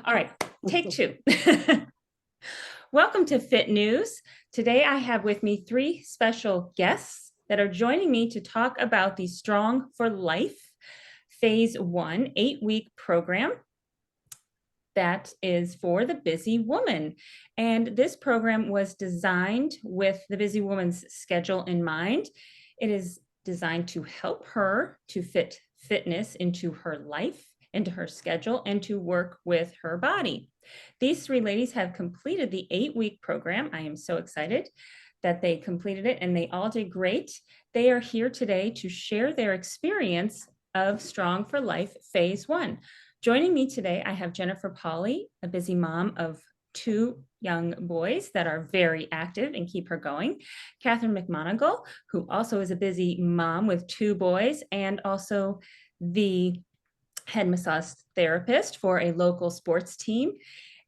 All right, take two. Welcome to Fit News. Today I have with me three special guests that are joining me to talk about the Strong for Life Phase 1 8-week program that is for the busy woman. And this program was designed with the busy woman's schedule in mind. It is designed to help her to fit fitness into her life, into her schedule, and to work with her body. These three ladies have completed the 8-week program. I am so excited that they completed it, and they all did great. They are here today to share their experience of Strong for Life Phase 1. Joining me today, I have Jennifer Pauly, a busy mom of two young boys that are very active and keep her going. Catherine McMonigal, who also is a busy mom with two boys and also the head massage therapist for a local sports team.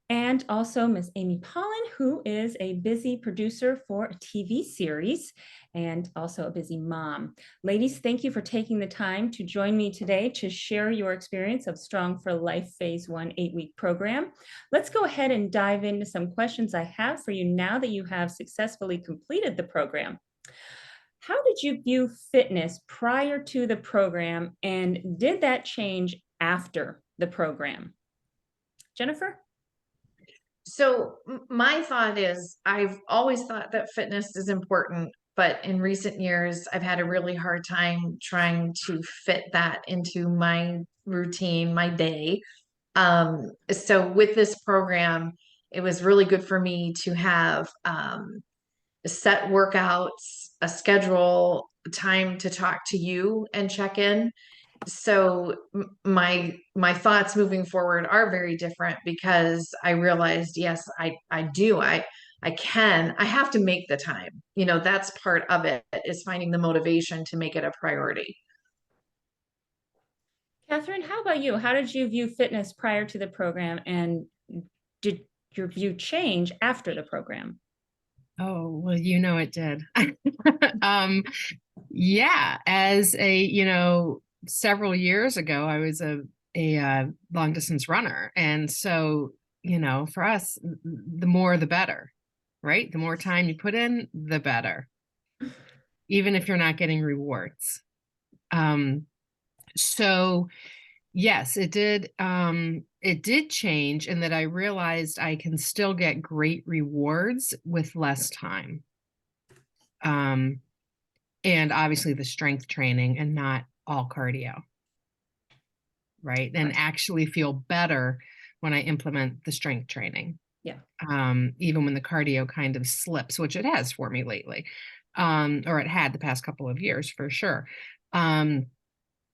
And also Miss Amy Pollan, who is a busy producer for a TV series and also a busy mom. Ladies, thank you for taking the time to join me today to share your experience of Strong for Life Phase 1 8-week program. Let's go ahead and dive into some questions I have for you now that you have successfully completed the program. How did you view fitness prior to the program, and did that change after the program? Jennifer? So my thought is I've always thought that fitness is important, but in recent years, I've had a really hard time trying to fit that into my routine, my day. So with this program, it was really good for me to have set workouts, a schedule, time to talk to you and check in. So my thoughts moving forward are very different because I realized, yes, I have to make the time. That's part of it, is finding the motivation to make it a priority. Catherine, how about you? How did you view fitness prior to the program, and did your view change after the program? Oh, well, it did. Um, yeah, as several years ago, I was a long distance runner. And so, for us, the more the better, right? The more time you put in, the better, even if you're not getting rewards. So yes, it did. It did change in that I realized I can still get great rewards with less time. And obviously the strength training and not all cardio. Right. And actually feel better when I implement the strength training. Yeah. Even when the cardio kind of slips, which it has for me lately. Or it had the past couple of years for sure. I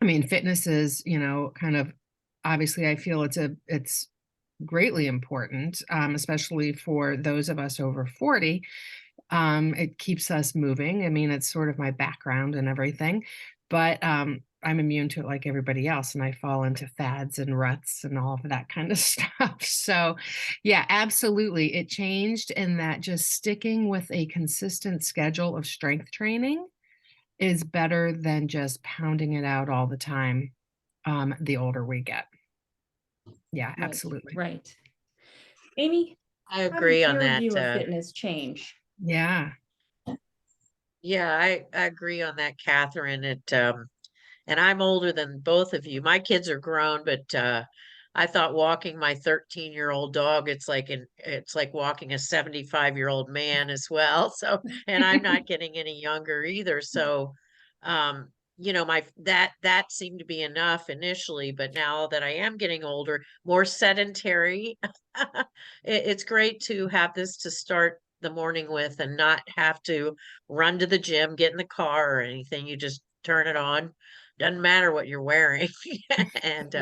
mean, fitness is, kind of, obviously I feel it's greatly important, especially for those of us over 40. It keeps us moving. I mean, it's sort of my background and everything, but I'm immune to it like everybody else, and I fall into fads and ruts and all of that kind of stuff. So yeah, absolutely. It changed in that just sticking with a consistent schedule of strength training is better than just pounding it out all the time, the older we get. Yeah, Right, absolutely. right. Amy, I how did agree on your that. view of fitness change? Yeah. Yeah, I agree on that, Catherine. And I'm older than both of you. My kids are grown, but I thought walking my 13-year-old dog, it's like walking a 75-year-old man as well. So, and I'm not getting any younger either. So, that seemed to be enough initially, but now that I am getting older, more sedentary, it's great to have this to start the morning with and not have to run to the gym, get in the car or anything. You just turn it on. Doesn't matter what you're wearing. And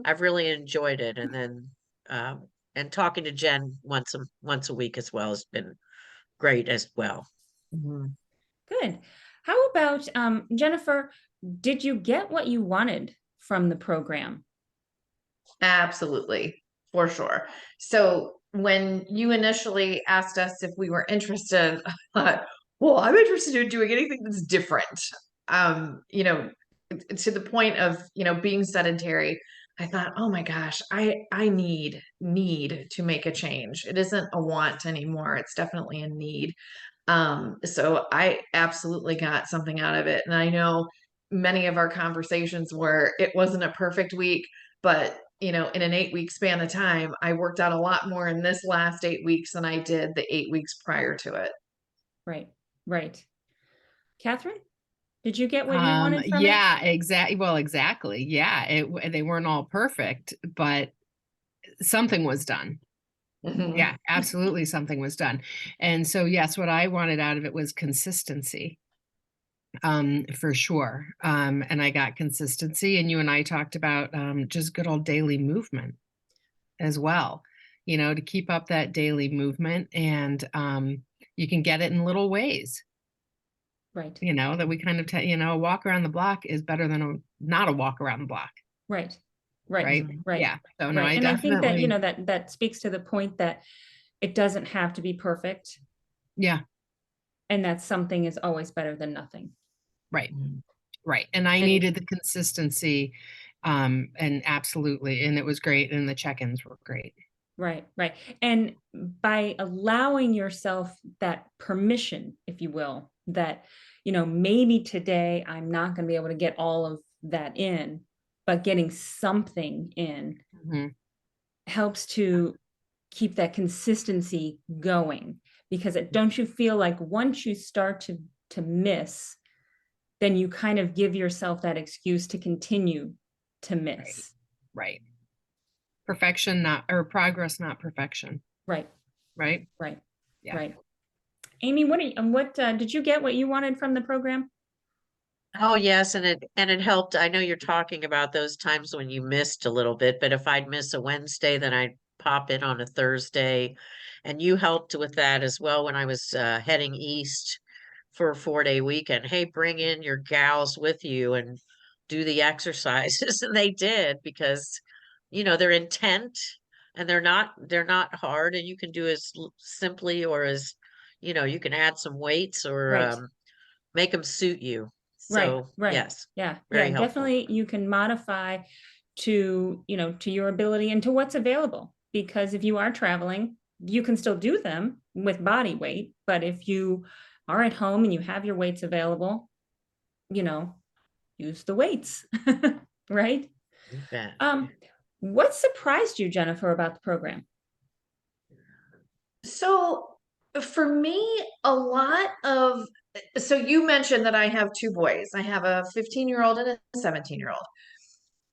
I've really enjoyed it. And then and talking to Jen once a week as well has been great as well. Mhm. Good. How about Jennifer? Did you get what you wanted from the program? Absolutely, for sure. So when you initially asked us if we were interested, I thought, well, I'm interested in doing anything that's different. To the point of, being sedentary, I thought, oh my gosh, I need to make a change. It isn't a want anymore. It's definitely a need. So I absolutely got something out of it. And I know many of our conversations where it wasn't a perfect week, but in an 8 week span of time, I worked out a lot more in this last 8 weeks than I did the 8 weeks prior to it. Right. Right. Catherine, did you get what you wanted from it? Yeah, exactly. Well, exactly. Yeah, they weren't all perfect, but something was done. Mhm. Yeah, absolutely something was done. And so, yes, what I wanted out of it was consistency, for sure. And I got consistency, and you and I talked about just good old daily movement as well, to keep up that daily movement. And you can get it in little ways, Right. that we kind of, a walk around the block is better than not a walk around the block. Right. Right. Right. Right. Yeah. So no, Right. I And I think that, definitely, that speaks to the point that it doesn't have to be perfect, yeah, and that something is always better than nothing. right. Right. And I And needed the consistency. And absolutely. And it was great. And the check-ins were great. right, right. And by allowing yourself that permission, if you will, that, maybe today I'm not going to be able to get all of that in, but getting something in Mhm. helps to keep that consistency going. Because don't you feel like once you start to miss, then you kind of give yourself that excuse to continue to Right. miss. Right. Perfection, not, or progress, not perfection. Right, Right. right, Yeah. right. Amy, what did you get what you wanted from the program? Oh, yes, and it helped. I know you're talking about those times when you missed a little bit, but if I'd miss a Wednesday, then I'd pop in on a Thursday. And you helped with that as well when I was heading east for a 4-day weekend. Hey, bring in your gals with you and do the exercises. And they did because, they're intent and they're not hard, and you can do as simply or as, you can add some weights or Right, make them suit you. right, So right. yes, Yeah, yeah, very helpful. definitely you can modify to your ability and to what's available. Because if you are traveling, you can still do them with body weight. But if you are at home and you have your weights available, you know, use the weights, right? You bet. What surprised you, Jennifer, about the program? So for me, a lot of so you mentioned that I have two boys. I have a 15-year-old and a 17-year-old.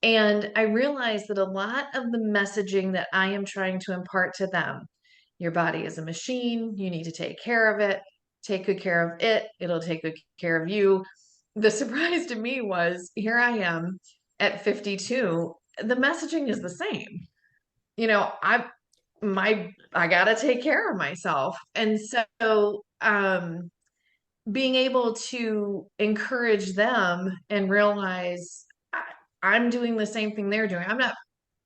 And I realized that a lot of the messaging that I am trying to impart to them, your body is a machine, you need to take care of it, take good care of it, it'll take good care of you. The surprise to me was here I am at 52, the messaging is the same. You know, I got to take care of myself. And so being able to encourage them and realize I'm doing the same thing they're doing.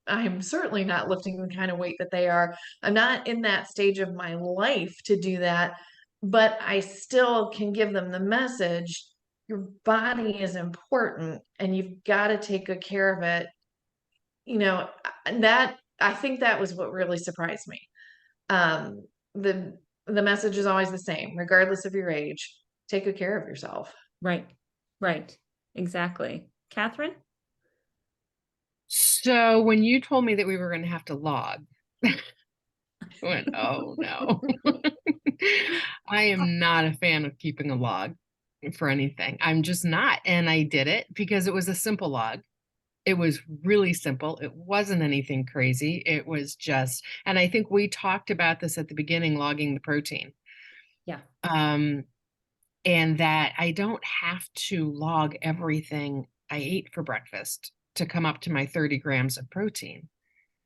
I'm certainly not lifting the kind of weight that they are. I'm not in that stage of my life to do that, but I still can give them the message your body is important and you've got to take good care of it. That I think that was what really surprised me. Um, the the message is always the same, regardless of your age. Take good care of yourself. Right, right, exactly. Catherine? So when you told me that we were going to have to log, I went, oh no. I am not a fan of keeping a log for anything. I'm just not. And I did it because it was a simple log. It was really simple. It wasn't anything crazy. It was just, and I think we talked about this at the beginning, logging the protein. Yeah. And that I don't have to log everything I ate for breakfast to come up to my 30 grams of protein.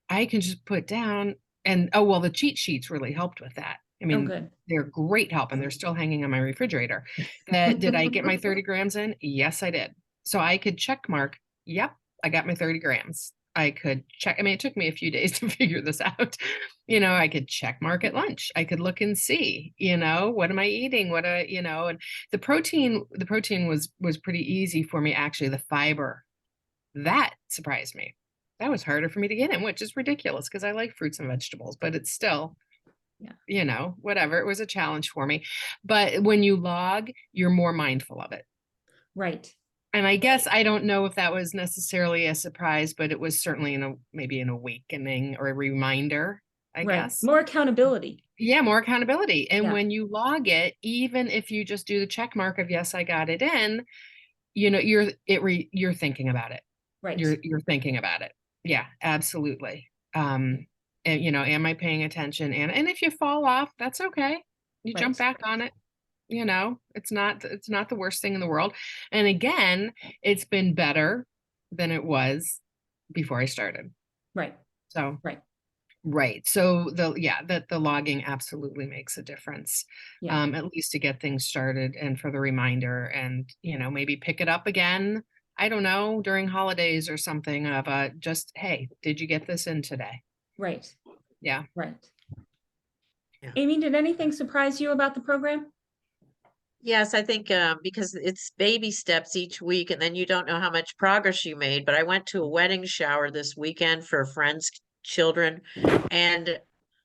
I can just put down, and oh, well, the cheat sheets really helped with that. I Oh, mean, good. they're great help and they're still hanging on my refrigerator. Did I get my 30 grams in? Yes, I did. So I could check mark, yep, I got my 30 grams. I could check. I mean, it took me a few days to figure this out. I could check mark at lunch. I could look and see, what am I eating? And the protein was pretty easy for me. Actually, the fiber, that surprised me. that was harder for me to get in, which is ridiculous because I like fruits and vegetables, but it's still, Yeah. whatever. It was a challenge for me. But when you log, you're more mindful of it. Right. And I guess I don't know if that was necessarily a surprise, but it was certainly maybe an awakening or a reminder, I Right. guess. More accountability. Yeah, more accountability. And Yeah. when you log it, even if you just do the check mark of yes, I got it in, you're thinking about it. Right. You're thinking about it. Yeah, absolutely. And am I paying attention? And if you fall off, that's okay. You jump Right. back on it. It's not the worst thing in the world. And again, it's been better than it was before I started. Right. So Right. right. So the logging absolutely makes a difference. Yeah. At least to get things started and for the reminder and, maybe pick it up again. I don't know, during holidays or something of just, hey, did you get this in today? Right. Yeah. Right. Yeah. Amy, did anything surprise you about the program? Yes, I think because it's baby steps each week, and then you don't know how much progress you made. But I went to a wedding shower this weekend for friends' children, and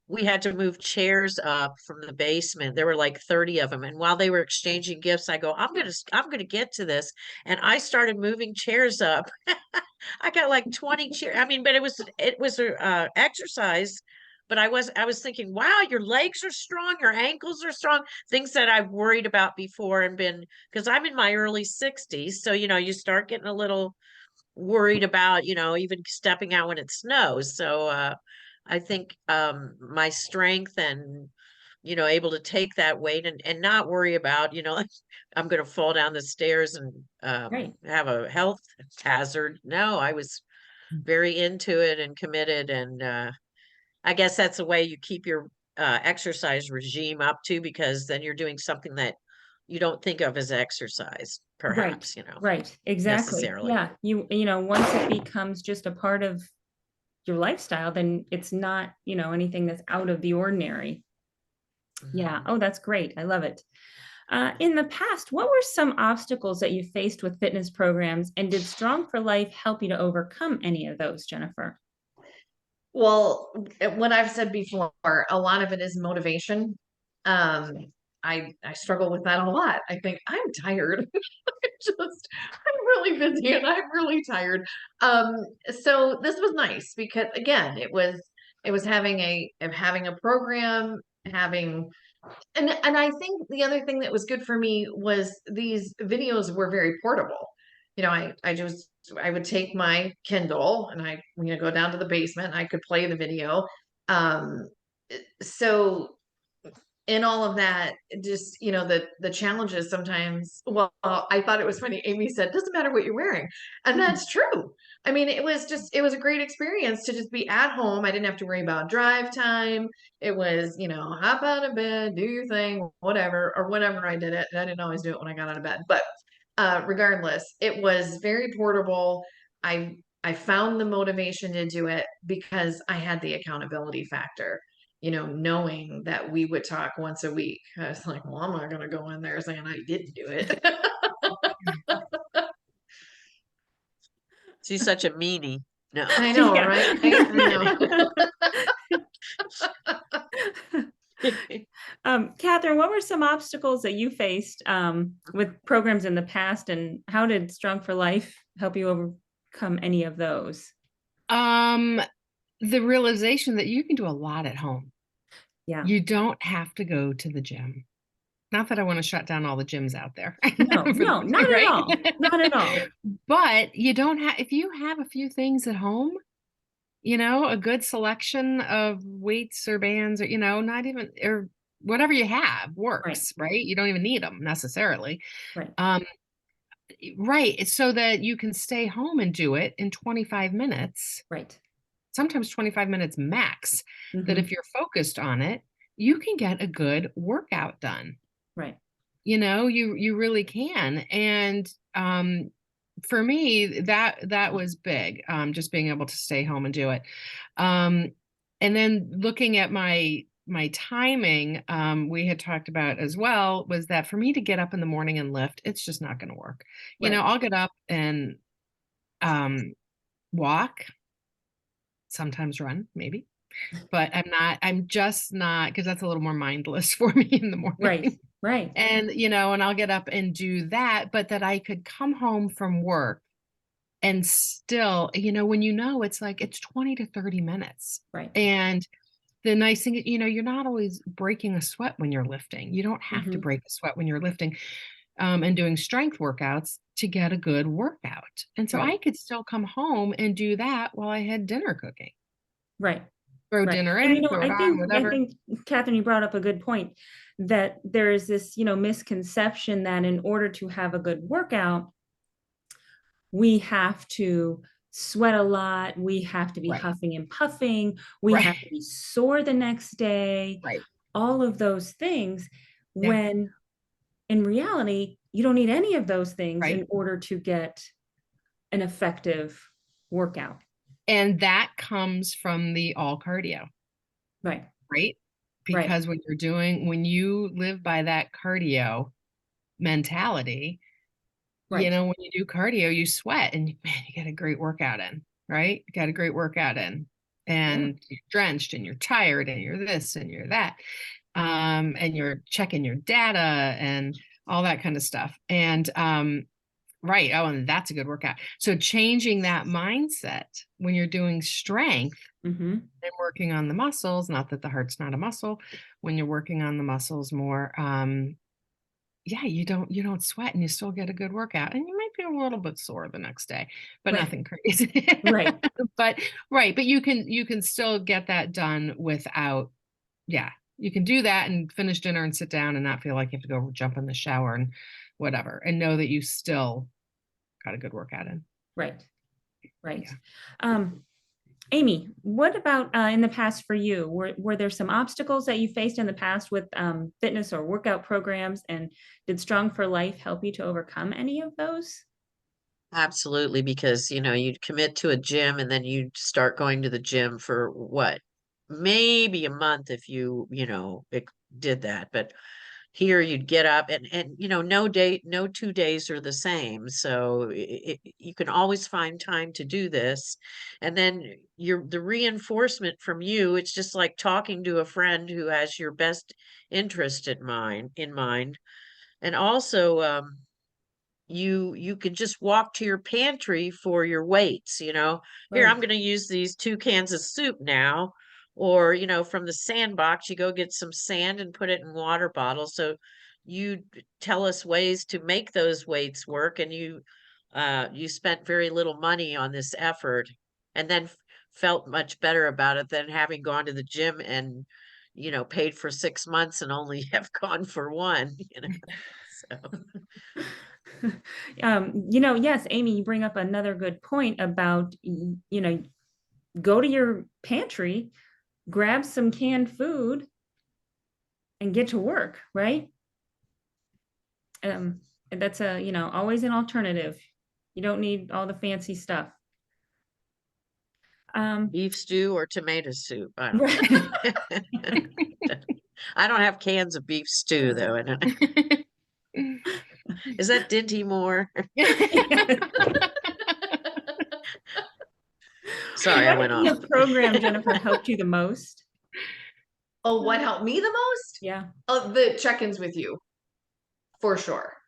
we had to move chairs up from the basement. There were like 30 of them, and while they were exchanging gifts, I go, I'm gonna get to this, and I started moving chairs up. I got like 20 chairs. I mean, but it was a exercise. But I was thinking, wow, your legs are strong, your ankles are strong, things that I've worried about before and been because I'm in my early 60s. So, you start getting a little worried about, even stepping out when it snows. So I think my strength and able to take that weight and not worry about, I'm gonna fall down the stairs and Right. have a health hazard. No, I was very into it and committed and I guess that's the way you keep your exercise regime up too, because then you're doing something that you don't think of as exercise, Right. perhaps, Right. Exactly. necessarily. Yeah. Once it becomes just a part of your lifestyle, then it's not, anything that's out of the ordinary. Yeah. Mhm. Oh, that's great. I love it. In the past, what were some obstacles that you faced with fitness programs, and did Strong for Life help you to overcome any of those, Jennifer? Well, what I've said before, a lot of it is motivation. Um, I struggle with that a lot. I think I'm tired. I'm really busy and I'm really tired. Um, so this was nice because again, it was having a program, having and I think the other thing that was good for me was these videos were very portable. I would take my Kindle and I go down to the basement and I could play the video. Um, so in all of that, just the challenges sometimes. Well, I thought it was funny. Amy said, "Doesn't matter what you're wearing," and that's true. I mean, it was a great experience to just be at home. I didn't have to worry about drive time. It was, hop out of bed, do your thing, whatever, or whatever I did it. And I didn't always do it when I got out of bed, but regardless, it was very portable. I found the motivation to do it because I had the accountability factor, knowing that we would talk once a week. I was like, well, I'm not going to go in there saying I didn't do it. She's such a meanie. No. I know, Yeah. right? I know. Catherine, what were some obstacles that you faced with programs in the past, and how did Strong for Life help you overcome any of those? Um, the realization that you can do a lot at home. Yeah. You don't have to go to the gym. Not that I want to shut down all the gyms out there. No, no, not at right? all. Not at all. But you don't have, if you have a few things at home, a good selection of weights or bands or, not even, or whatever you have works, right? You don't even need them necessarily. Right. Right. So that you can stay home and do it in 25 minutes, Right. sometimes 25 minutes max, that Mhm. if you're focused on it, you can get a good workout done. Right. You really can. And for me, that was big. Just being able to stay home and do it. Um, and then looking at my timing, we had talked about as well, was that for me to get up in the morning and lift, it's just not going to work. Right. I'll get up and walk sometimes run, maybe, but I'm just not, because that's a little more mindless for me in the Right. morning. Right. And, and I'll get up and do that, but that I could come home from work and still, when it's like it's 20 to 30 minutes. Right. And the nice thing, you're not always breaking a sweat when you're lifting. You don't have to Mhm. break a sweat when you're lifting, and doing strength workouts to get a good workout. And so Right. I could still come home and do that while I had dinner cooking. Right. Throw Right. dinner And in, throw it I on, think whatever. Catherine, you brought up a good point that there is this, misconception that in order to have a good workout, we have to sweat a lot, we have to be Right. huffing and puffing, we have to Right. be sore the next day, Right. all of those things, Yeah. when in reality, you don't need any of those things Right. in order to get an effective workout. And that comes from the all cardio, Right. right? Right. Because when you live by that cardio mentality, Right. when you do cardio, you sweat and man, you get a great workout in, right? You got a great workout in, Yeah. and you're drenched and you're tired and you're this and you're that. And you're checking your data and all that kind of stuff. And right. Oh, and that's a good workout. So changing that mindset when you're doing strength Mm-hmm. and working on the muscles, not that the heart's not a muscle, when you're working on the muscles more, yeah, you don't sweat and you still get a good workout, and you might be a little bit sore the next day, but Right. nothing crazy. Right. But right, but you can still get that done without, yeah, you can do that and finish dinner and sit down and not feel like you have to go jump in the shower and whatever, and know that you still got a good workout in. Right. Right. Yeah. Amy, what about in the past for you? Were there some obstacles that you faced in the past with fitness or workout programs? And did Strong for Life help you to overcome any of those? Absolutely, because you'd commit to a gym and then you'd start going to the gym for what? Maybe a month if did that. But here you'd get up and no 2 days are the same. So you can always find time to do this. And then the reinforcement from you, it's just like talking to a friend who has your best interest in mind. And also, you could just walk to your pantry for your weights. Here, I'm Right. going to use these 2 cans of soup now. Or from the sandbox, you go get some sand and put it in water bottles. So you tell us ways to make those weights work, and you spent very little money on this effort, and then felt much better about it than having gone to the gym and paid for 6 months and only have gone for one. So Yes, Amy, you bring up another good point about, go to your pantry, grab some canned food, and get to work, right? And that's always an alternative. You don't need all the fancy stuff. beef stew or tomato soup. I don't Right. know. I don't have cans of beef stew though. I don't. Is that Dinty Moore? Sorry, I What went in off. the program, Jennifer, helped you the most? Oh, what helped me the most? Yeah. Oh, the check-ins with you, for sure.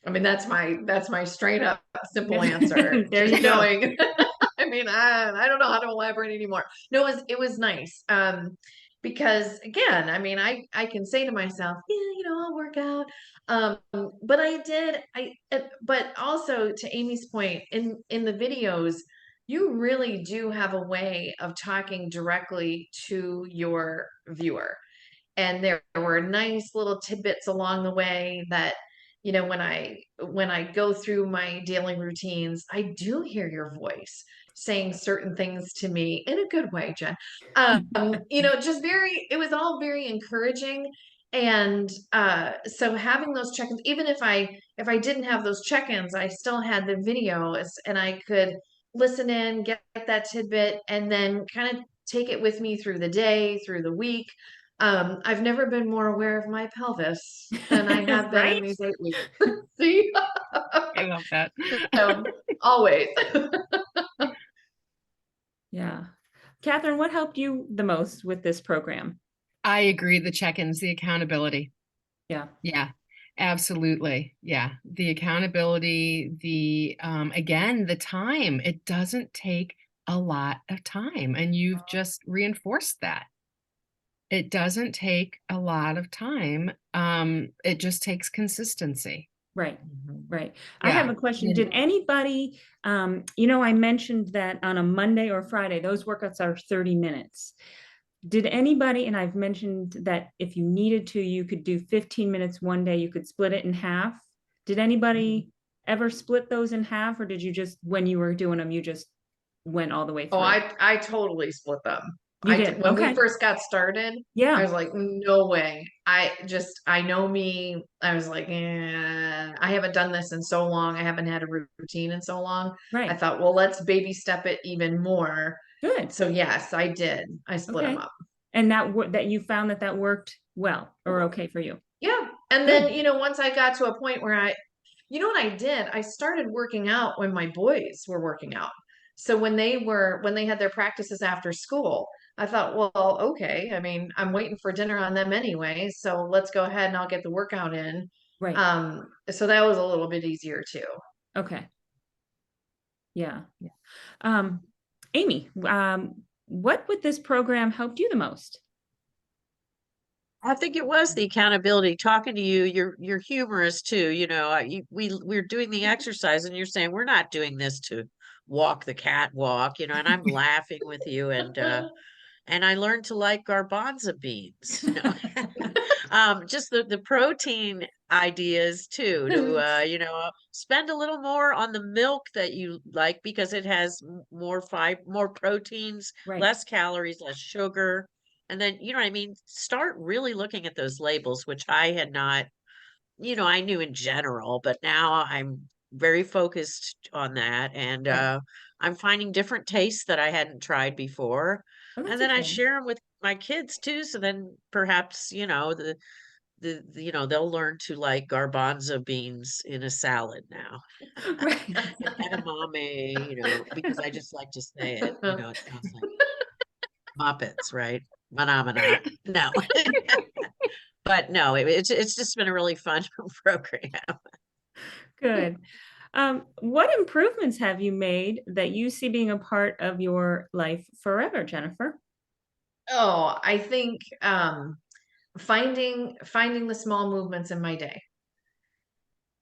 I mean, that's my straight up simple answer. There Just you go. knowing. I mean, I don't know how to elaborate anymore. No, it was nice. Because again, I mean, I can say to myself, yeah, I'll work out. But but also to Amy's point, in the videos, you really do have a way of talking directly to your viewer. And there were nice little tidbits along the way that, when I go through my daily routines, I do hear your voice saying certain things to me in a good way, Jen. It was all very encouraging. And so having those check-ins, even if I didn't have those check-ins, I still had the videos and I could listen in, get that tidbit, and then kind of take it with me through the day, through the week. I've never been more aware of my pelvis than I have been in Right? these 8 weeks. See? I love that. So always. Yeah. Catherine, what helped you the most with this program? I agree. The check-ins, the accountability. Yeah. Yeah, absolutely. Yeah. The accountability, again, the time. It doesn't take a lot of time. And you've just reinforced that. It doesn't take a lot of time. It just takes consistency. Right. Mhm. Right. I have Yeah. a question. Did And anybody, I mentioned that on a Monday or Friday, those workouts are 30 minutes. Did anybody, and I've mentioned that if you needed to, you could do 15 minutes one day, you could split it in half. Did anybody ever split those in half, or did you just, when you were doing them, you just went all the way Oh, through? I totally split them. You I did did. when we Okay. first got started. I Yeah. was like, no way. I know me. I was like, I haven't done this in so long. I haven't had a routine in so long. I Right. thought, well, let's baby step it even more. Good. So yes, I did. I split them Okay. up. And that you found that worked well or okay for you. Yeah. And Good. then, once I got to a point where you know what I did? I started working out when my boys were working out. So when they had their practices after school, I thought, well, okay. I mean, I'm waiting for dinner on them anyway, so let's go ahead and I'll get the workout in. Right. So that was a little bit easier too. Okay. Yeah. Yeah. Um, Amy, what with this program helped you the most? I think it was the accountability. Talking to you, you're humorous too. We're doing the exercise, and you're saying we're not doing this to walk the catwalk, and I'm laughing with you, and I learned to like garbanzo beans. No. Just the protein ideas too, to spend a little more on the milk that you like because it has more proteins, Right. less calories, less sugar. And then, you know what I mean? Start really looking at those labels, which I had not, I knew in general, but now I'm very focused on that. And Right. I'm finding different tastes that I hadn't tried before. Oh, And that's then I exciting. share them with my kids too. So then perhaps, they'll learn to like garbanzo beans in a salad now. Right. Edamame, because I just like to say it, it sounds like Muppets, right? Phenomena. No. But no, it's just been a really fun program. Good. What improvements have you made that you see being a part of your life forever, Jennifer? Oh, I think finding the small movements in my day.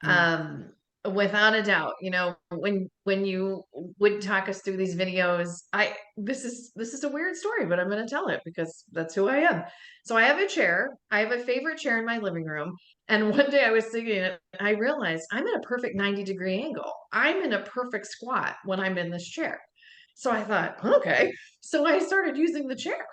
Mm. Um, without a doubt, when you would talk us through these videos, this is a weird story, but I'm going to tell it because that's who I am. So I have a chair. I have a favorite chair in my living room. And one day I was sitting in it, and I realized I'm in a perfect 90-degree angle. I'm in a perfect squat when I'm in this chair. So I thought, okay. So I started using the chair.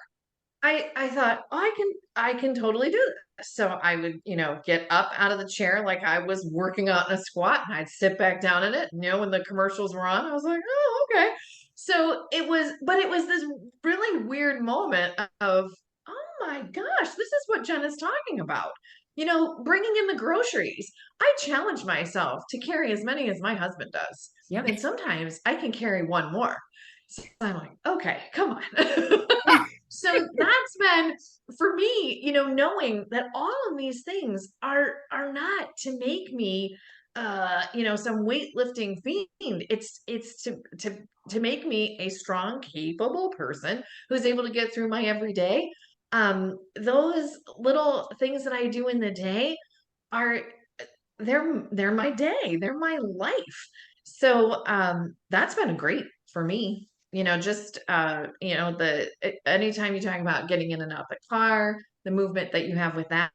I thought, oh, I can totally do this. So I would, get up out of the chair like I was working out in a squat, and I'd sit back down in it. When the commercials were on, I was like, oh, okay. So but it was this really weird moment of, oh my gosh, this is what Jen is talking about. Bringing in the groceries. I challenge myself to carry as many as my husband does. Yep. And sometimes I can carry one more. So I'm like, okay, come on. So that's been for me, knowing that all of these things are not to make me some weightlifting fiend. It's to make me a strong, capable person who's able to get through my everyday. Those little things that I do in the day are they're my day. They're my life. So that's been great for me. Just anytime you talk about getting in and out the car, the movement that you have with that,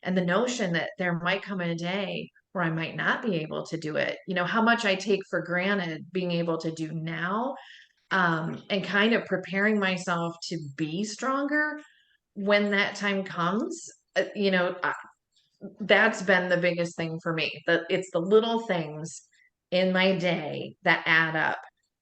and the notion that there might come a day where I might not be able to do it. How much I take for granted being able to do now, and kind of preparing myself to be stronger when that time comes. That's been the biggest thing for me. That it's the little things in my day that add up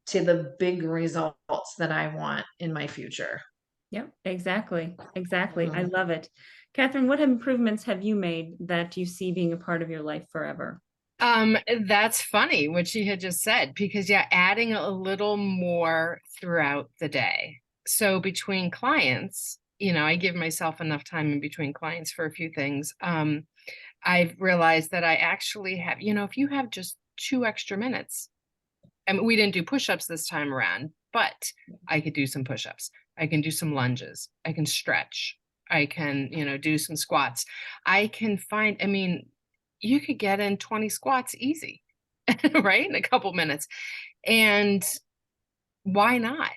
to the big results that I want in my future. Yep. Exactly. Exactly. I Mhm. love it. Catherine, what improvements have you made that you see being a part of your life forever? That's funny what she had just said, because yeah, adding a little more throughout the day. So between clients, I give myself enough time in between clients for a few things. I've realized that I actually have, if you have just 2 extra minutes, I mean, we didn't do push-ups this time around, but I could do some push-ups. I can do some lunges. I can stretch. I can, do some squats. I can find, I mean, you could get in 20 squats easy, right? In a couple minutes. And why not?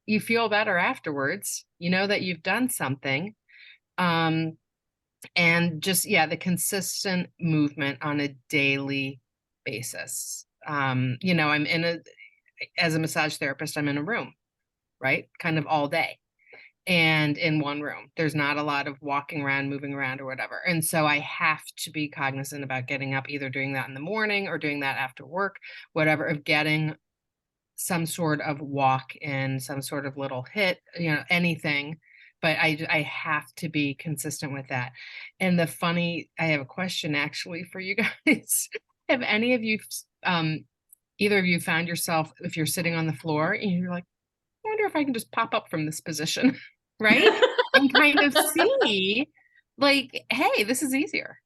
You feel better afterwards. You know that you've done something. Um, and just, yeah, the consistent movement on a daily basis. I'm as a massage therapist, I'm in a room, right? Kind of all day and in one room. There's not a lot of walking around, moving around or whatever. And so I have to be cognizant about getting up, either doing that in the morning or doing that after work, whatever, of getting some sort of walk in, some sort of little hit, anything. But I have to be consistent with that. And I have a question actually for you guys. Have any of you, either of you found yourself, if you're sitting on the floor and you're like, I wonder if I can just pop up from this position, right? And kind of see, like, hey, this is easier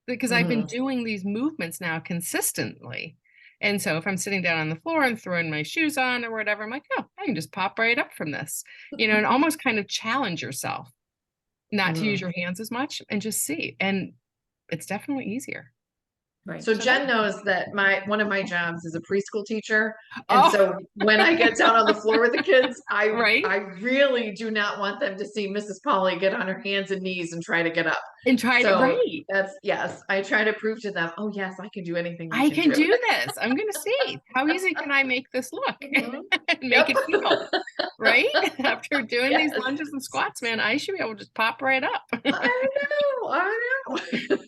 because I've been doing these movements now consistently. And so if I'm sitting down on the floor and throwing my shoes on or whatever, I'm like, oh, I can just pop right up from this, and almost kind of challenge yourself not to use your hands as much and just see. And it's definitely easier. Right. So Jen knows that one of my jobs is a preschool teacher. And Oh. so when I get down on the floor with the kids, Right. I really do not want them to see Mrs. Polly get on her hands and knees and try to get up. And try to, right. Yes, I try to prove to them, oh yes, I can do anything I can do this. I'm going to see how easy can I make this look and make it feel, right? After doing these lunges and squats, man, I should be able to just pop right up. I know.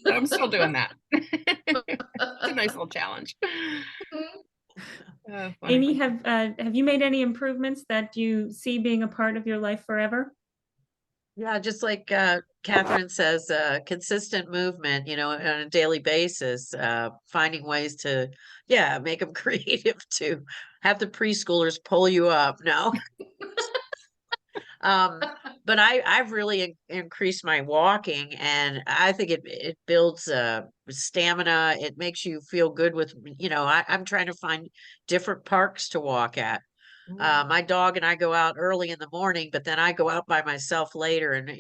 I'm still doing that. It's a nice little challenge. Amy, have you made any improvements that you see being a part of your life forever? Yeah, just like Catherine says, consistent movement, on a daily basis, finding ways to, make them creative to have the preschoolers pull you up. No. But I've really increased my walking, and I think it builds stamina. It makes you feel good with, I'm trying to find different parks to walk at. My dog and I go out early in the morning, but then I go out by myself later and,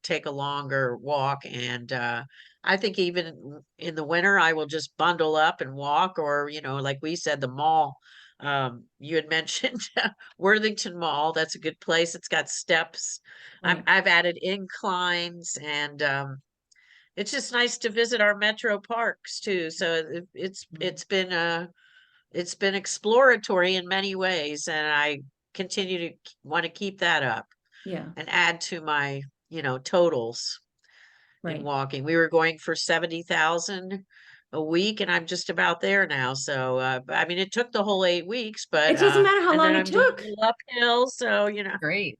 take a longer walk. And I think even in the winter, I will just bundle up and walk, or, like we said, the mall. You had mentioned Worthington Mall. That's a good place. It's got steps. Right. I've added inclines, and it's just nice to visit our metro parks too. So it's been exploratory in many ways, and I continue to want to keep that up Yeah. and add to my, totals in Right. walking. We were going for 70,000 a week, and I'm just about there now. So, I mean, it took the whole 8 weeks, but It doesn't matter how and then long it I'm doing a took. little uphill, so Great.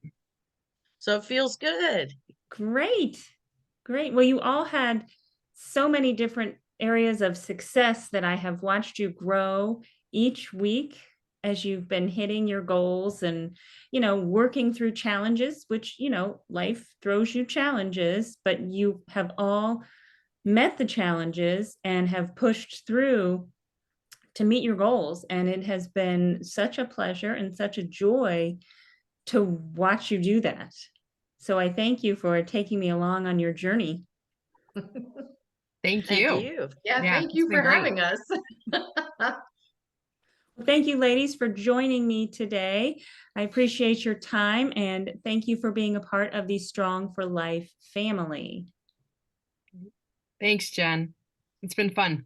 so it feels good. Great. Great. Well, you all had so many different areas of success that I have watched you grow each week as you've been hitting your goals and, working through challenges, which, life throws you challenges, but you have all met the challenges and have pushed through to meet your goals. And it has been such a pleasure and such a joy to watch you do that. So I thank you for taking me along on your journey. Thank Thank you. you. Yeah, thank it's you been for great. having us. Thank you, ladies, for joining me today. I appreciate your time, and thank you for being a part of the Strong for Life family. Thanks, Jen. It's been fun.